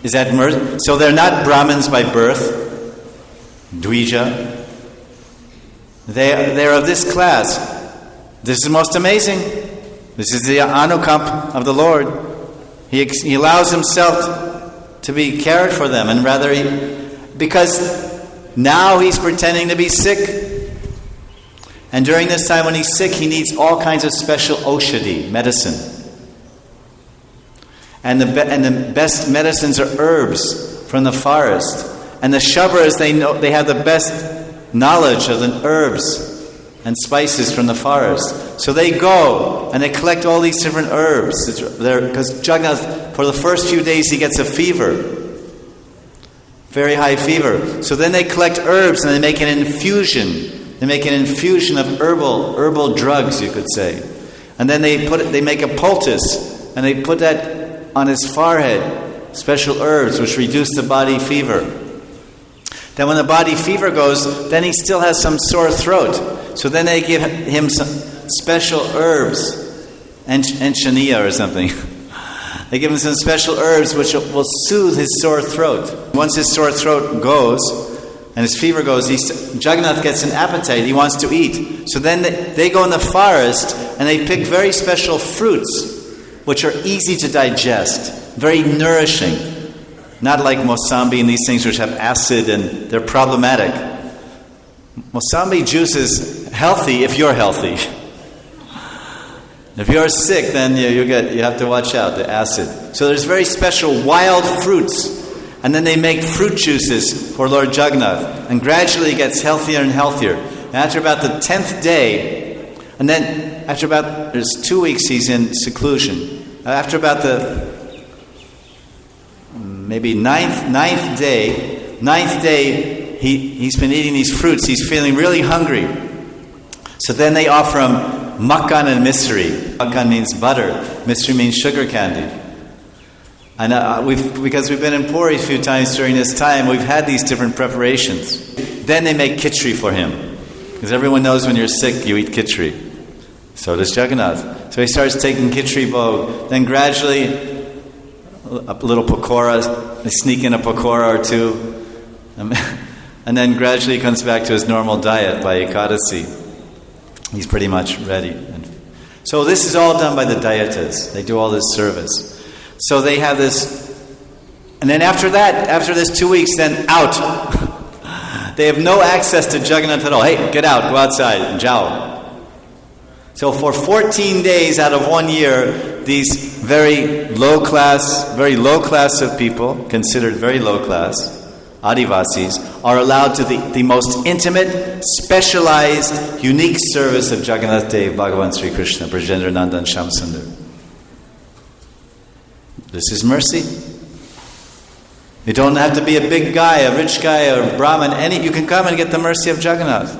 Is that mercy? So they're not Brahmins by birth, Dvija. They're of this class. This is most amazing. This is the anukamp of the Lord. He allows himself to be cared for them, and rather because now he's pretending to be sick. And during this time when he's sick, he needs all kinds of special oshadi, medicine. And the best medicines are herbs from the forest. And the shabras, they have the best knowledge of the herbs and spices from the forest. So they go and they collect all these different herbs. Because Jagannath, for the first few days, he gets a fever. Very high fever. So then they collect herbs and they make an infusion. They make an infusion of herbal drugs, you could say. And then they make a poultice and they put that on his forehead, special herbs which reduce the body fever. Then when the body fever goes, then he still has some sore throat. So then they give him some special herbs, and shania or something. They give him some special herbs which will soothe his sore throat. Once his sore throat goes, and his fever goes, Jagannath gets an appetite, he wants to eat. So then they go in the forest and they pick very special fruits which are easy to digest, very nourishing. Not like Mosambi and these things which have acid and they're problematic. Mosambi juice is healthy if you're healthy. If you're sick, then you have to watch out, the acid. So there's very special wild fruits. And then they make fruit juices for Lord Jagannath. And gradually it gets healthier and healthier. And after about the 10th day, and then after about, there's 2 weeks he's in seclusion. After about the maybe ninth day, he's been eating these fruits. He's feeling really hungry. So then they offer him makkan and misri. Makkan means butter. Misri means sugar candy. And because we've been in Puri a few times during this time, we've had these different preparations. Then they make khichdi for him. Because everyone knows when you're sick, you eat khichdi. So does Jagannath. So he starts taking khichdi bhog. Then gradually, a little pakora, they sneak in a pakora or two. And then gradually he comes back to his normal diet by Ekadasi. He's pretty much ready. So this is all done by the Dayatas. They do all this service. So they have this, and then after that, after this 2 weeks, then out. They have no access to Jagannath at all. Hey, get out, go outside, jao. So for 14 days out of 1 year, these very low class of people, considered very low class, Adivasis, are allowed to the most intimate, specialized, unique service of Jagannath Dev, Bhagavan Sri Krishna, Brajendra Nandan Shamsundar. This is mercy. You don't have to be a big guy, a rich guy, or a Brahmin. You can come and get the mercy of Jagannath.